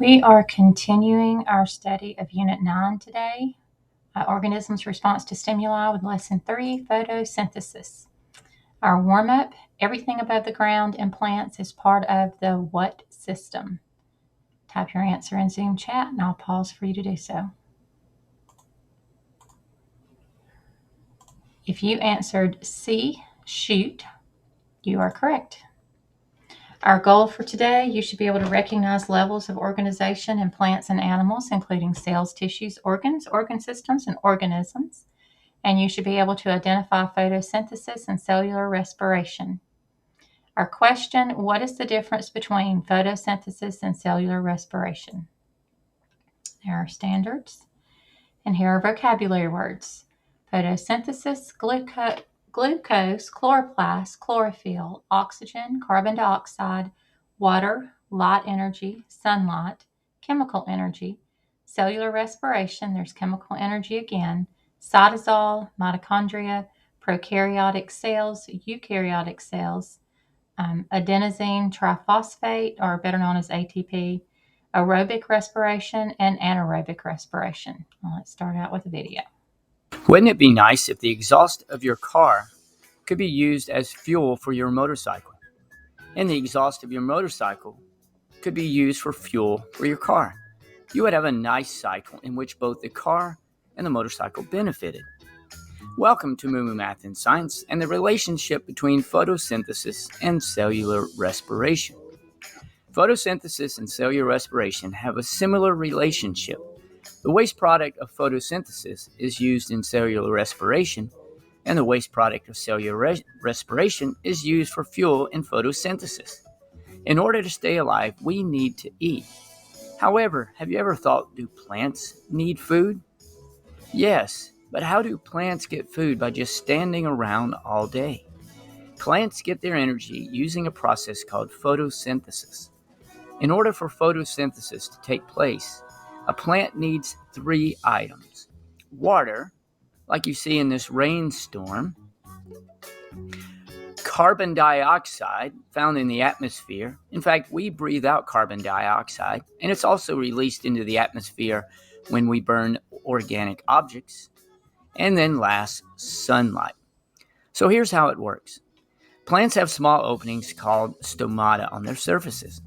We are continuing our study of Unit 9 today, Organisms' Response to Stimuli with Lesson 3, Photosynthesis. Our warm-up, everything above the ground in plants is part of the what system? Type your answer in Zoom chat and I'll pause for you to do so. If you answered C, shoot, you are correct. Our goal for today, you should be able to recognize levels of organization in plants and animals, including cells, tissues, organs, organ systems, and organisms. And you should be able to identify photosynthesis and cellular respiration. Our question, what is the difference between photosynthesis and cellular respiration? There are standards. And here are vocabulary words. Photosynthesis, glucose, chloroplast, chlorophyll, oxygen, carbon dioxide, water, light energy, sunlight, chemical energy, cellular respiration, there's chemical energy again, cytosol, mitochondria, prokaryotic cells, eukaryotic cells, adenosine triphosphate, or better known as ATP, aerobic respiration, and anaerobic respiration. Well, let's start out with a video. Wouldn't it be nice if the exhaust of your car could be used as fuel for your motorcycle, and the exhaust of your motorcycle could be used for fuel for your car? You would have a nice cycle in which both the car and the motorcycle benefited. Welcome to Moo Math and Science and the relationship between photosynthesis and cellular respiration. Photosynthesis and cellular respiration have a similar relationship. The waste product of photosynthesis is used in cellular respiration, and the waste product of cellular respiration is used for fuel in photosynthesis. In order to stay alive, we need to eat. However, have you ever thought, do plants need food? Yes, but how do plants get food by just standing around all day? Plants get their energy using a process called photosynthesis. In order for photosynthesis to take place, a plant needs 3 items. Water, like you see in this rainstorm, carbon dioxide found in the atmosphere. In fact, we breathe out carbon dioxide, and it's also released into the atmosphere when we burn organic objects. And then last, sunlight. So here's how it works. Plants have small openings called stomata on their surfaces.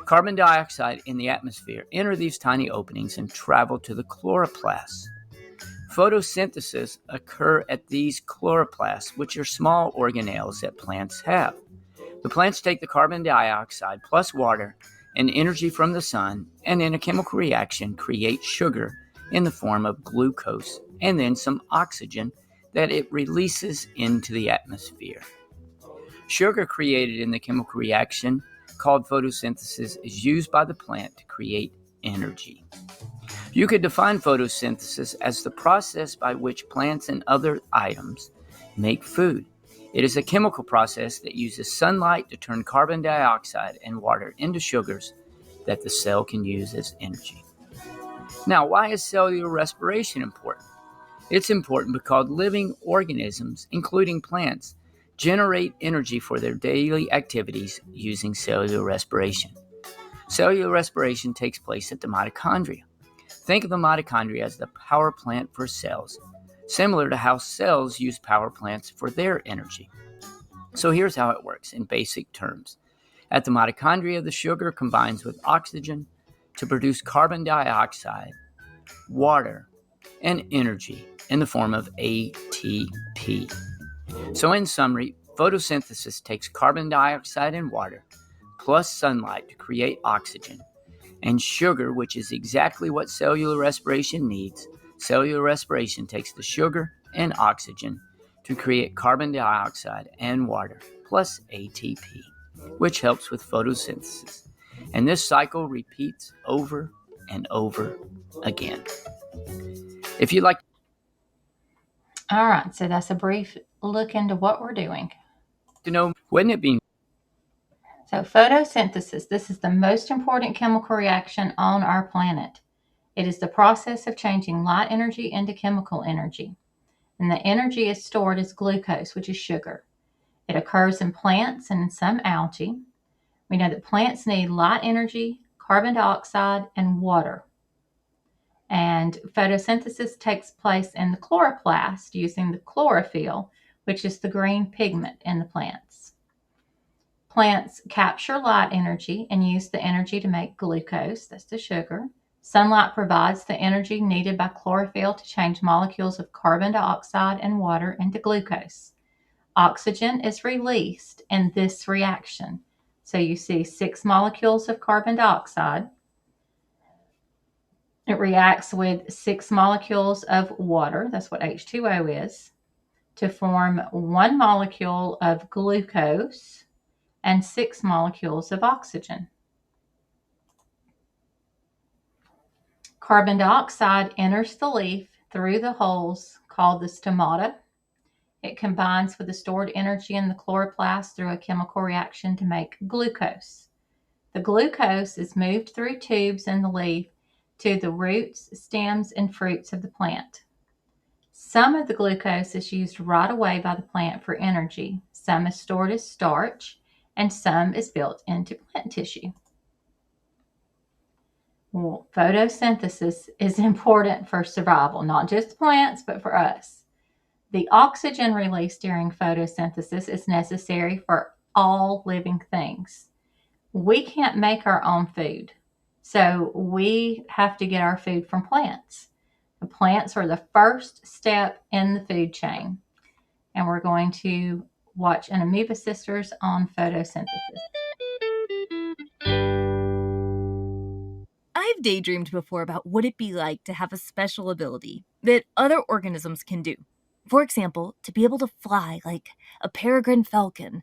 Carbon dioxide in the atmosphere enter these tiny openings and travel to the chloroplasts. Photosynthesis occurs at these chloroplasts, which are small organelles that plants have. The plants take the carbon dioxide plus water and energy from the sun, and in a chemical reaction create sugar in the form of glucose and then some oxygen that it releases into the atmosphere. Sugar created in the chemical reaction called photosynthesis is used by the plant to create energy. You could define photosynthesis as the process by which plants and other items make food. It is a chemical process that uses sunlight to turn carbon dioxide and water into sugars that the cell can use as energy. Now, why is cellular respiration important? It's important because living organisms, including plants, generate energy for their daily activities using cellular respiration. Cellular respiration takes place at the mitochondria. Think of the mitochondria as the power plant for cells, similar to how cells use power plants for their energy. So here's how it works in basic terms. At the mitochondria, the sugar combines with oxygen to produce carbon dioxide, water, and energy in the form of ATP. So in summary, photosynthesis takes carbon dioxide and water, plus sunlight to create oxygen, and sugar, which is exactly what cellular respiration needs. Cellular respiration takes the sugar and oxygen to create carbon dioxide and water, plus ATP, which helps with photosynthesis. And this cycle repeats over and over again. If you'd like All right, so that's a brief look into what we're doing. to know, wouldn't it be? So photosynthesis, this is the most important chemical reaction on our planet. It is the process of changing light energy into chemical energy. And the energy is stored as glucose, which is sugar. It occurs in plants and in some algae. We know that plants need light energy, carbon dioxide and water. And photosynthesis takes place in the chloroplast using the chlorophyll, which is the green pigment in the plants. Plants capture light energy and use the energy to make glucose, that's the sugar. Sunlight provides the energy needed by chlorophyll to change molecules of carbon dioxide and water into glucose. Oxygen is released in this reaction. So you see 6 molecules of carbon dioxide. It reacts with 6 molecules of water, that's what H2O is, to form 1 molecule of glucose and 6 molecules of oxygen. Carbon dioxide enters the leaf through the holes called the stomata. It combines with the stored energy in the chloroplast through a chemical reaction to make glucose. The glucose is moved through tubes in the leaf to the roots, stems, and fruits of the plant. Some of the glucose is used right away by the plant for energy. Some is stored as starch, and some is built into plant tissue. Well, photosynthesis is important for survival, not just plants, but for us. The oxygen released during photosynthesis is necessary for all living things. We can't make our own food, so we have to get our food from plants. The plants are the first step in the food chain, and we're going to watch an Amoeba Sisters on photosynthesis. I've daydreamed before about what it'd be like to have a special ability that other organisms can do. For example, to be able to fly like a peregrine falcon,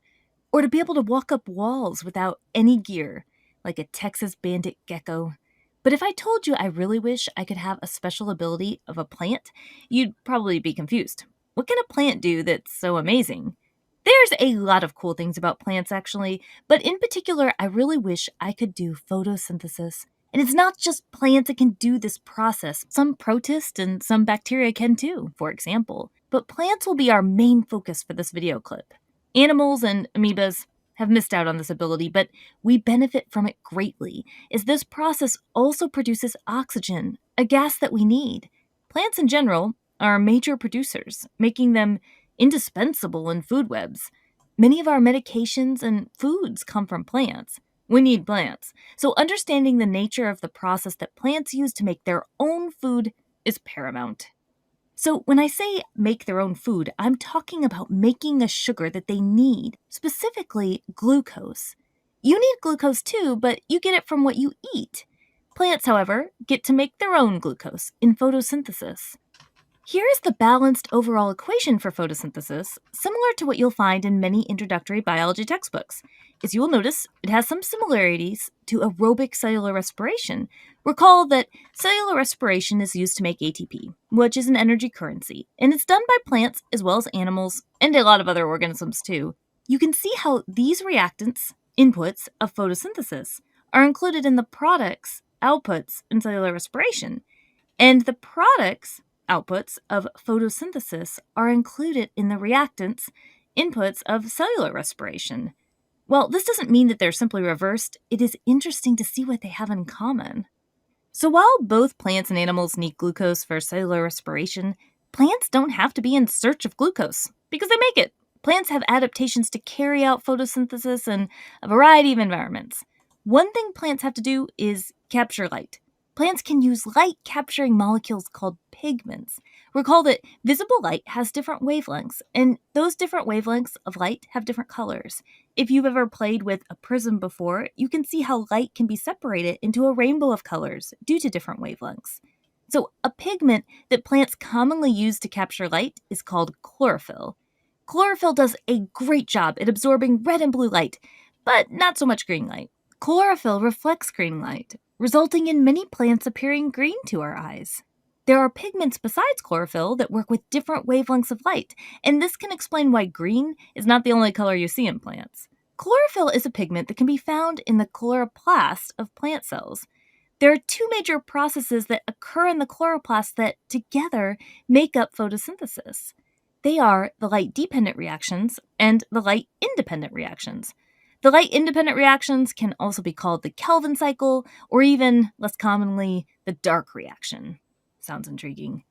or to be able to walk up walls without any gear, like a Texas bandit gecko. But if I told you I really wish I could have a special ability of a plant, you'd probably be confused. What can a plant do that's so amazing? There's a lot of cool things about plants, actually, but in particular, I really wish I could do photosynthesis. And it's not just plants that can do this process. Some protists and some bacteria can too, for example. But plants will be our main focus for this video clip. Animals and amoebas have missed out on this ability, but we benefit from it greatly, as this process also produces oxygen, a gas that we need. Plants in general are major producers, making them indispensable in food webs. Many of our medications and foods come from plants. We need plants, so understanding the nature of the process that plants use to make their own food is paramount. So when I say make their own food, I'm talking about making a sugar that they need, specifically glucose. You need glucose too, but you get it from what you eat. Plants, however, get to make their own glucose in photosynthesis. Here is the balanced overall equation for photosynthesis, similar to what you'll find in many introductory biology textbooks. As you will notice, it has some similarities to aerobic cellular respiration. Recall that cellular respiration is used to make ATP, which is an energy currency, and it's done by plants as well as animals and a lot of other organisms too. You can see how these reactants, inputs of photosynthesis, are included in the products, outputs in cellular respiration, and the products, outputs of photosynthesis are included in the reactants, inputs of cellular respiration. Well, this doesn't mean that they're simply reversed. It is interesting to see what they have in common. So while both plants and animals need glucose for cellular respiration, plants don't have to be in search of glucose because they make it. Plants have adaptations to carry out photosynthesis in a variety of environments. One thing plants have to do is capture light. Plants can use light-capturing molecules called pigments. Recall that visible light has different wavelengths, and those different wavelengths of light have different colors. If you've ever played with a prism before, you can see how light can be separated into a rainbow of colors due to different wavelengths. So, a pigment that plants commonly use to capture light is called chlorophyll. Chlorophyll does a great job at absorbing red and blue light, but not so much green light. Chlorophyll reflects green light, resulting in many plants appearing green to our eyes. There are pigments besides chlorophyll that work with different wavelengths of light, and this can explain why green is not the only color you see in plants. Chlorophyll is a pigment that can be found in the chloroplast of plant cells. There are two major processes that occur in the chloroplast that together make up photosynthesis. They are the light-dependent reactions and the light-independent reactions. The light-independent reactions can also be called the Kelvin cycle, or even, less commonly, the dark reaction. Sounds intriguing.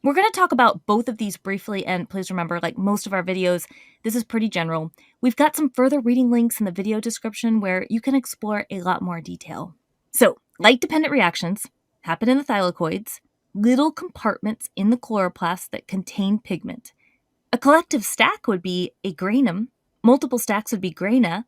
We're going to talk about both of these briefly, and please remember, like most of our videos, this is pretty general. We've got some further reading links in the video description where you can explore a lot more detail. So, light-dependent reactions happen in the thylakoids, little compartments in the chloroplast that contain pigment. A collective stack would be a granum, multiple stacks would be grana.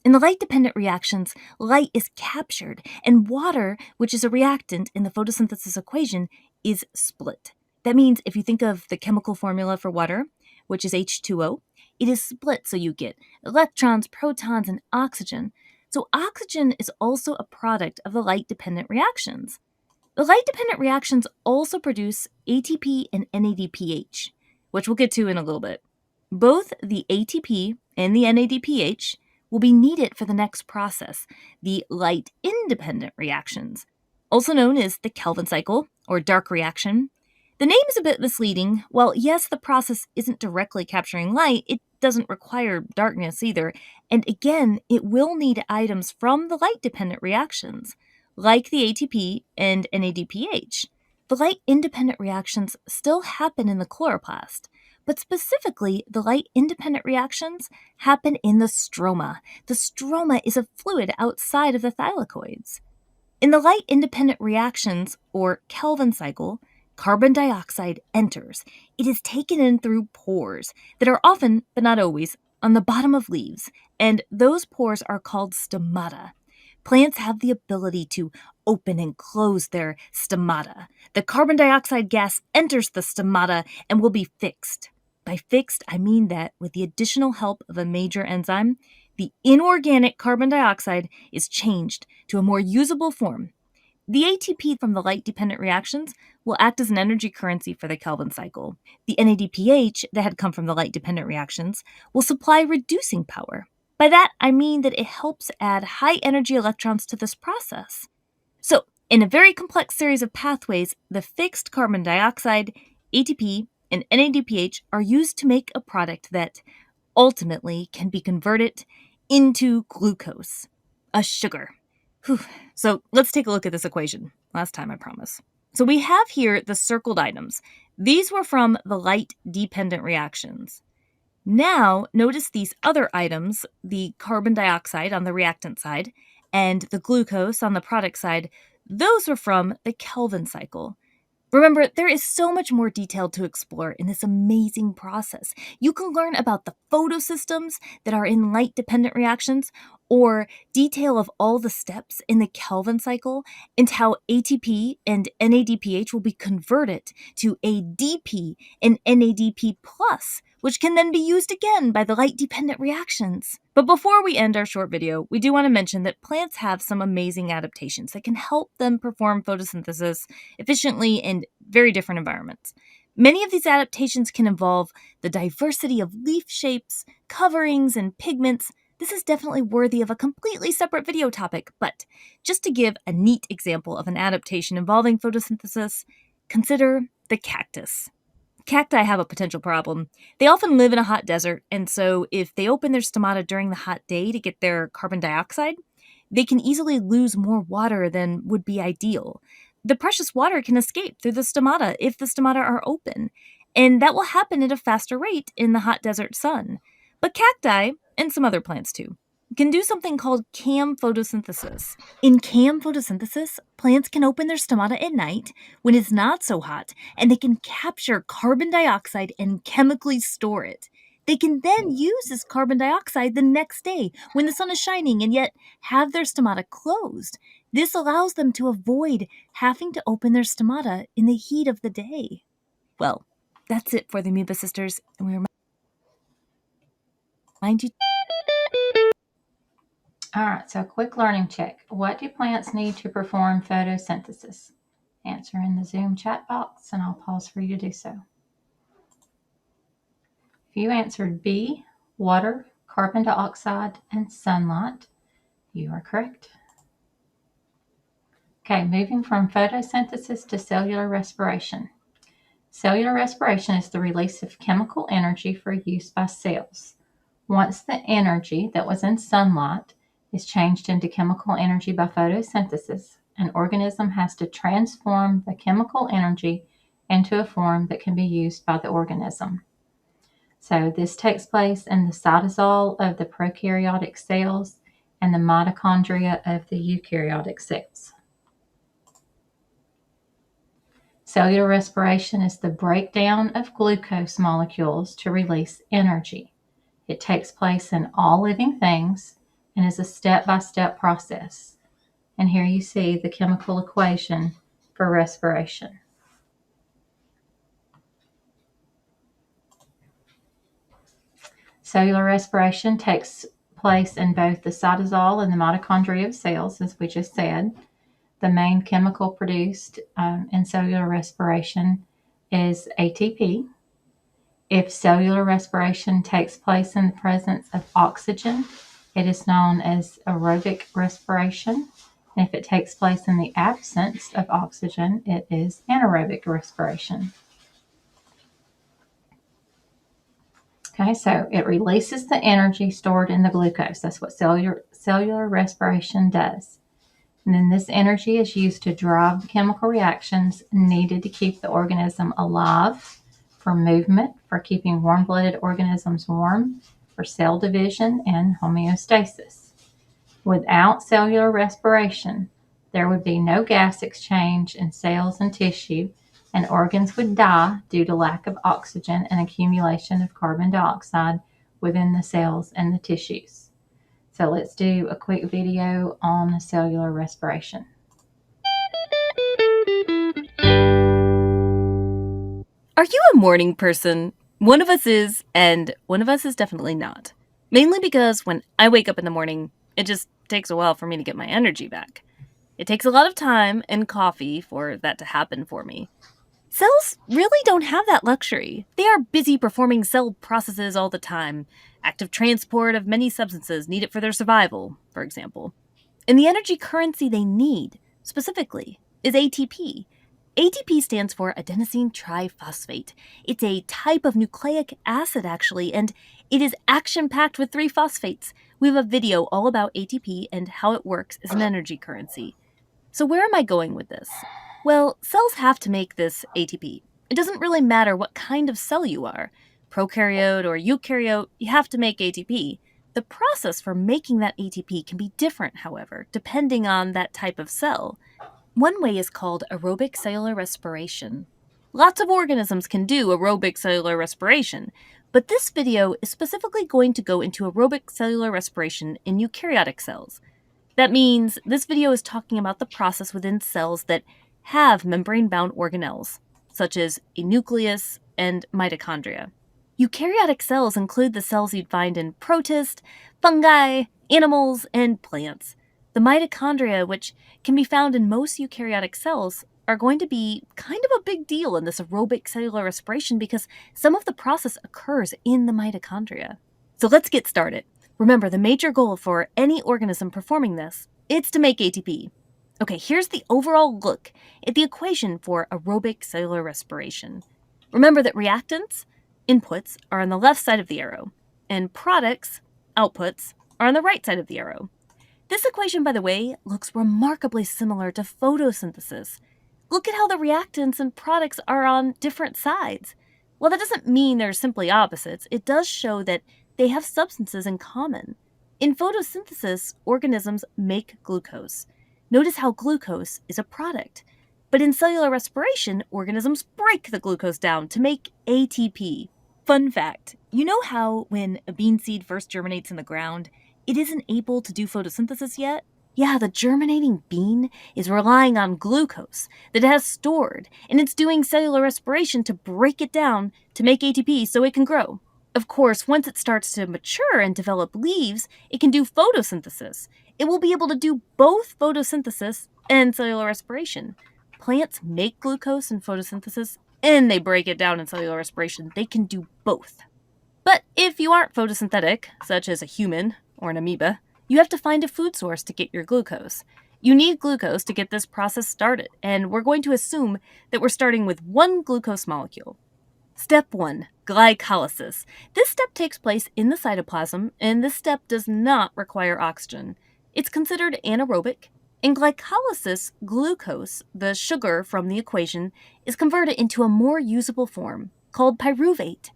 In the light-dependent reactions, light is captured, and water, which is a reactant in the photosynthesis equation, is split. That means if you think of the chemical formula for water, which is H2O, it is split so you get electrons, protons, and oxygen. So oxygen is also a product of the light-dependent reactions. The light-dependent reactions also produce ATP and NADPH, which we'll get to in a little bit. Both the ATP and the NADPH will be needed for the next process, the light-independent reactions, also known as the Kelvin cycle or dark reaction. The name is a bit misleading. While yes, the process isn't directly capturing light, it doesn't require darkness either. And again, it will need items from the light-dependent reactions, like the ATP and NADPH. The light-independent reactions still happen in the chloroplast, but specifically, the light-independent reactions happen in the stroma. The stroma is a fluid outside of the thylakoids. In the light-independent reactions, or Kelvin cycle, carbon dioxide enters. It is taken in through pores that are often, but not always, on the bottom of leaves, and those pores are called stomata. Plants have the ability to open and close their stomata. The carbon dioxide gas enters the stomata and will be fixed. By fixed, I mean that with the additional help of a major enzyme, the inorganic carbon dioxide is changed to a more usable form. The ATP from the light-dependent reactions will act as an energy currency for the Kelvin cycle. The NADPH that had come from the light-dependent reactions will supply reducing power. By that, I mean that it helps add high-energy electrons to this process. So, in a very complex series of pathways, the fixed carbon dioxide, ATP, and NADPH are used to make a product that ultimately can be converted into glucose, a sugar. Whew. So let's take a look at this equation. Last time, I promise. So we have here the circled items. These were from the light-dependent reactions. Now, notice these other items, the carbon dioxide on the reactant side and the glucose on the product side. Those were from the Kelvin cycle. Remember, there is so much more detail to explore in this amazing process. You can learn about the photosystems that are in light-dependent reactions, or detail of all the steps in the Kelvin cycle, and how ATP and NADPH will be converted to ADP and NADP+, which can then be used again by the light-dependent reactions. But before we end our short video, we do want to mention that plants have some amazing adaptations that can help them perform photosynthesis efficiently in very different environments. Many of these adaptations can involve the diversity of leaf shapes, coverings, and pigments. This is definitely worthy of a completely separate video topic, but just to give a neat example of an adaptation involving photosynthesis, consider the cactus. Cacti have a potential problem. They often live in a hot desert, and so if they open their stomata during the hot day to get their carbon dioxide, they can easily lose more water than would be ideal. The precious water can escape through the stomata if the stomata are open, and that will happen at a faster rate in the hot desert sun. But cacti, and some other plants too, can do something called CAM photosynthesis. In CAM photosynthesis, plants can open their stomata at night when it's not so hot, and they can capture carbon dioxide and chemically store it. They can then use this carbon dioxide the next day when the sun is shining and yet have their stomata closed. This allows them to avoid having to open their stomata in the heat of the day. Well, that's it for the Amoeba Sisters, and we remind you. All right, so a quick learning check. What do plants need to perform photosynthesis? Answer in the Zoom chat box, and I'll pause for you to do so. If you answered B, water, carbon dioxide, and sunlight, you are correct. Okay, moving from photosynthesis to cellular respiration. Cellular respiration is the release of chemical energy for use by cells. Once the energy that was in sunlight is changed into chemical energy by photosynthesis, an organism has to transform the chemical energy into a form that can be used by the organism. So this takes place in the cytosol of the prokaryotic cells and the mitochondria of the eukaryotic cells. Cellular respiration is the breakdown of glucose molecules to release energy. It takes place in all living things and is a step-by-step process. And here you see the chemical equation for respiration. Cellular respiration takes place in both the cytosol and the mitochondria of cells, as we just said. The main chemical produced in cellular respiration is ATP. If cellular respiration takes place in the presence of oxygen, it is known as aerobic respiration. And if it takes place in the absence of oxygen, it is anaerobic respiration. Okay, so it releases the energy stored in the glucose. That's what cellular respiration does. And then this energy is used to drive the chemical reactions needed to keep the organism alive, for movement, for keeping warm-blooded organisms warm, for cell division, and homeostasis. Without cellular respiration, there would be no gas exchange in cells and tissue, and organs would die due to lack of oxygen and accumulation of carbon dioxide within the cells and the tissues. So let's do a quick video on cellular respiration. Are you a morning person? One of us is, and one of us is definitely not. Mainly because when I wake up in the morning, it just takes a while for me to get my energy back. It takes a lot of time and coffee for that to happen for me. Cells really don't have that luxury. They are busy performing cell processes all the time. Active transport of many substances needed for their survival, for example. And the energy currency they need, specifically, is ATP. ATP stands for adenosine triphosphate. It's a type of nucleic acid, actually, and it is action-packed with 3 phosphates. We have a video all about ATP and how it works as an energy currency. So where am I going with this? Well, cells have to make this ATP. It doesn't really matter what kind of cell you are. Prokaryote or eukaryote, you have to make ATP. The process for making that ATP can be different, however, depending on that type of cell. One way is called aerobic cellular respiration. Lots of organisms can do aerobic cellular respiration, but this video is specifically going to go into aerobic cellular respiration in eukaryotic cells. That means this video is talking about the process within cells that have membrane-bound organelles, such as a nucleus and mitochondria. Eukaryotic cells include the cells you'd find in protists, fungi, animals, and plants. The mitochondria, which can be found in most eukaryotic cells, are going to be kind of a big deal in this aerobic cellular respiration because some of the process occurs in the mitochondria. So let's get started. Remember, the major goal for any organism performing this is to make ATP. Okay, here's the overall look at the equation for aerobic cellular respiration. Remember that reactants, inputs, are on the left side of the arrow, and products, outputs, are on the right side of the arrow. This equation, by the way, looks remarkably similar to photosynthesis. Look at how the reactants and products are on different sides. While that doesn't mean they're simply opposites, it does show that they have substances in common. In photosynthesis, organisms make glucose. Notice how glucose is a product. But in cellular respiration, organisms break the glucose down to make ATP. Fun fact, you know how when a bean seed first germinates in the ground, it isn't able to do photosynthesis yet? Yeah, the germinating bean is relying on glucose that it has stored, and it's doing cellular respiration to break it down to make ATP so it can grow. Of course, once it starts to mature and develop leaves, it can do photosynthesis. It will be able to do both photosynthesis and cellular respiration. Plants make glucose in photosynthesis, and they break it down in cellular respiration. They can do both. But if you aren't photosynthetic, such as a human or an amoeba, you have to find a food source to get your glucose. You need glucose to get this process started, and we're going to assume that we're starting with one glucose molecule. Step 1, glycolysis. This step takes place in the cytoplasm, and this step does not require oxygen. It's considered anaerobic. In glycolysis, glucose, the sugar from the equation, is converted into a more usable form called pyruvate.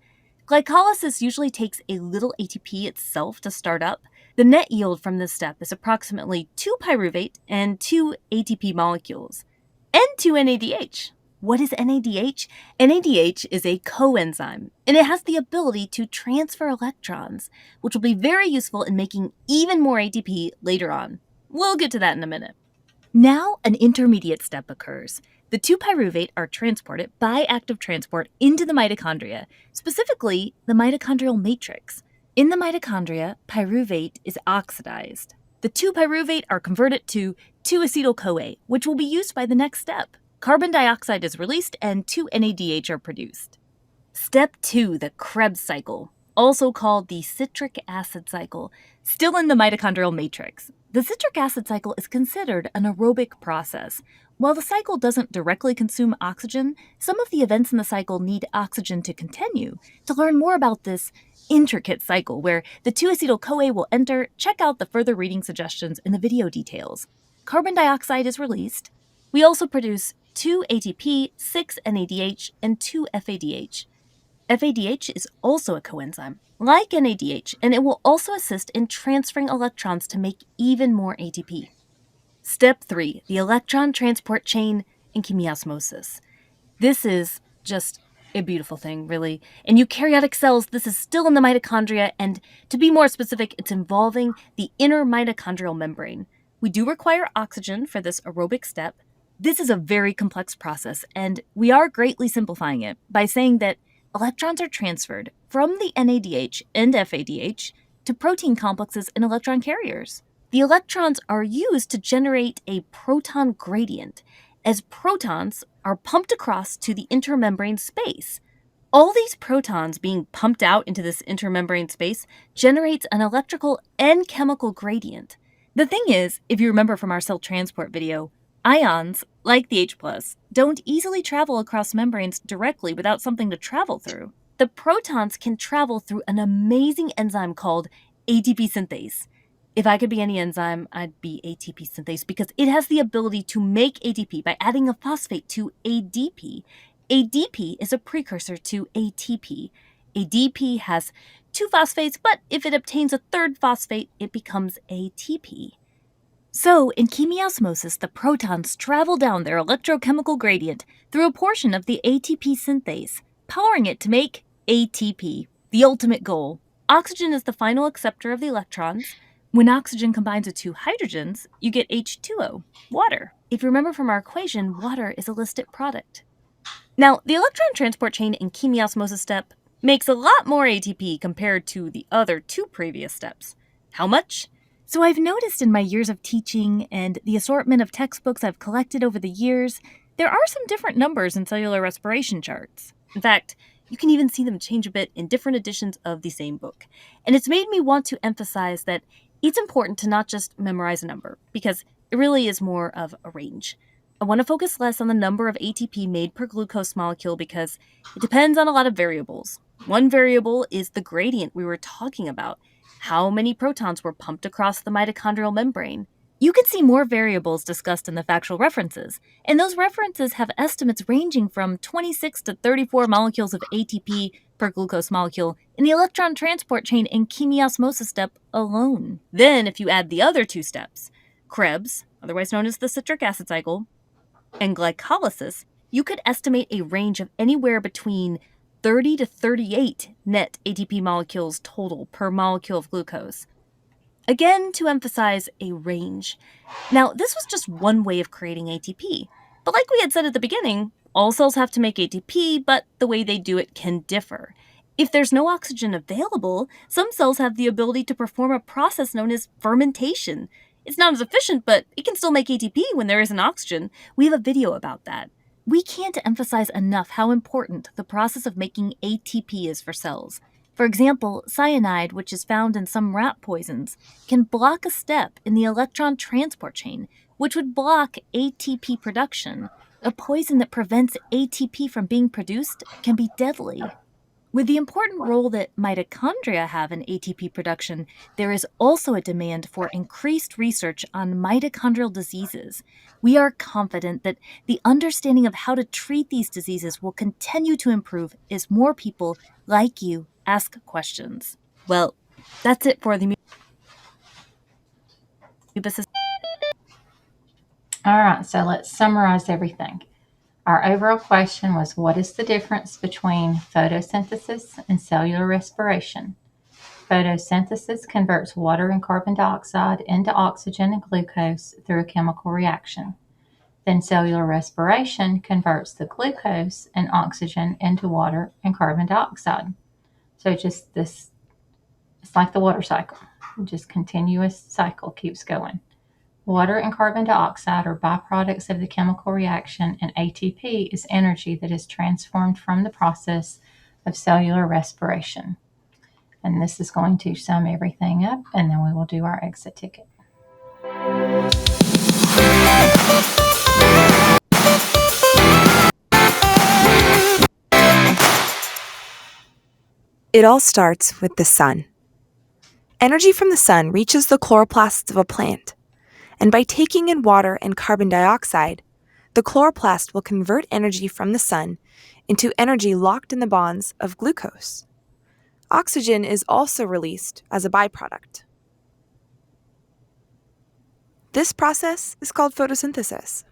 Glycolysis usually takes a little ATP itself to start up. The net yield from this step is approximately 2 pyruvate and 2 ATP molecules, and 2 NADH. What is NADH? NADH is a coenzyme, and it has the ability to transfer electrons, which will be very useful in making even more ATP later on. We'll get to that in a minute. Now, an intermediate step occurs. The 2-pyruvate are transported by active transport into the mitochondria, specifically the mitochondrial matrix. In the mitochondria, pyruvate is oxidized. The 2-pyruvate are converted to 2-acetyl-CoA, which will be used by the next step. Carbon dioxide is released and 2 NADH are produced. Step 2, the Krebs cycle, also called the citric acid cycle, still in the mitochondrial matrix. The citric acid cycle is considered an aerobic process. While the cycle doesn't directly consume oxygen, some of the events in the cycle need oxygen to continue. To learn more about this intricate cycle where the 2-acetyl-CoA will enter, check out the further reading suggestions in the video details. Carbon dioxide is released. We also produce 2 ATP, 6 NADH, and 2 FADH. FADH is also a coenzyme, like NADH, and it will also assist in transferring electrons to make even more ATP. Step 3, the electron transport chain and chemiosmosis. This is just a beautiful thing, really. In eukaryotic cells, this is still in the mitochondria, and to be more specific, it's involving the inner mitochondrial membrane. We do require oxygen for this aerobic step. This is a very complex process, and we are greatly simplifying it by saying that electrons are transferred from the NADH and FADH to protein complexes in electron carriers. The electrons are used to generate a proton gradient, as protons are pumped across to the intermembrane space. All these protons being pumped out into this intermembrane space generates an electrical and chemical gradient. The thing is, if you remember from our cell transport video, ions, like the H+, don't easily travel across membranes directly without something to travel through. The protons can travel through an amazing enzyme called ATP synthase. If I could be any enzyme, I'd be ATP synthase because it has the ability to make ATP by adding a phosphate to ADP. ADP is a precursor to ATP. ADP has 2 phosphates, but if it obtains a 3rd phosphate, it becomes ATP. So, in chemiosmosis, the protons travel down their electrochemical gradient through a portion of the ATP synthase, powering it to make ATP, the ultimate goal. Oxygen is the final acceptor of the electrons. When oxygen combines with 2 hydrogens, you get H2O, water. If you remember from our equation, water is a listed product. Now, the electron transport chain in chemiosmosis step makes a lot more ATP compared to the other 2 previous steps. How much? So I've noticed in my years of teaching and the assortment of textbooks I've collected over the years, there are some different numbers in cellular respiration charts. In fact, you can even see them change a bit in different editions of the same book. And it's made me want to emphasize that it's important to not just memorize a number, because it really is more of a range. I want to focus less on the number of ATP made per glucose molecule because it depends on a lot of variables. One variable is the gradient we were talking about. How many protons were pumped across the mitochondrial membrane? You can see more variables discussed in the factual references, and those references have estimates ranging from 26 to 34 molecules of ATP per glucose molecule in the electron transport chain and chemiosmosis step alone. Then, if you add the other 2 steps, Krebs, otherwise known as the citric acid cycle, and glycolysis, you could estimate a range of anywhere between 30 to 38 net ATP molecules total per molecule of glucose. Again, to emphasize a range. Now, this was just one way of creating ATP. But like we had said at the beginning, all cells have to make ATP, but the way they do it can differ. If there's no oxygen available, some cells have the ability to perform a process known as fermentation. It's not as efficient, but it can still make ATP when there isn't oxygen. We have a video about that. We can't emphasize enough how important the process of making ATP is for cells. For example, cyanide, which is found in some rat poisons, can block a step in the electron transport chain, which would block ATP production. A poison that prevents ATP from being produced can be deadly. With the important role that mitochondria have in ATP production, there is also a demand for increased research on mitochondrial diseases. We are confident that the understanding of how to treat these diseases will continue to improve as more people like you ask questions. Well, that's it for the mucus. All right, so let's summarize everything. Our overall question was, what is the difference between photosynthesis and cellular respiration? Photosynthesis converts water and carbon dioxide into oxygen and glucose through a chemical reaction. Then cellular respiration converts the glucose and oxygen into water and carbon dioxide. So just this, it's like the water cycle. Just continuous cycle keeps going. Water and carbon dioxide are byproducts of the chemical reaction, and ATP is energy that is transformed from the process of cellular respiration. And this is going to sum everything up, and then we will do our exit ticket. It all starts with the sun. Energy from the sun reaches the chloroplasts of a plant, and by taking in water and carbon dioxide, the chloroplast will convert energy from the sun into energy locked in the bonds of glucose. Oxygen is also released as a byproduct. This process is called photosynthesis.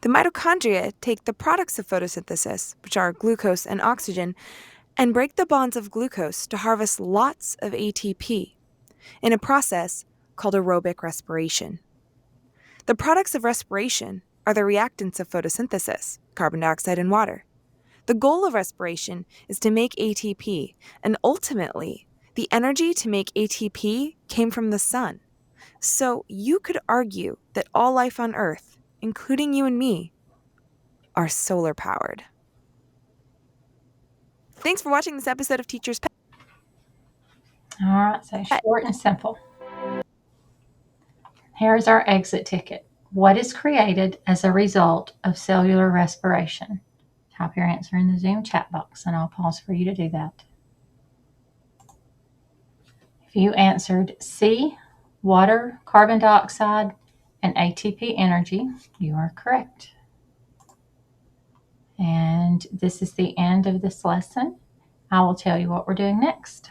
The mitochondria take the products of photosynthesis, which are glucose and oxygen, and break the bonds of glucose to harvest lots of ATP in a process called aerobic respiration. The products of respiration are the reactants of photosynthesis, carbon dioxide and water. The goal of respiration is to make ATP, and ultimately, the energy to make ATP came from the sun. So you could argue that all life on Earth, including you and me, are solar powered. Thanks for watching this episode of Teacher's Pet. All right, so short and simple. Here's our exit ticket. What is created as a result of cellular respiration? Type your answer in the Zoom chat box, and I'll pause for you to do that. If you answered C, water, carbon dioxide, and ATP energy, you are correct. And this is the end of this lesson. I will tell you what we're doing next.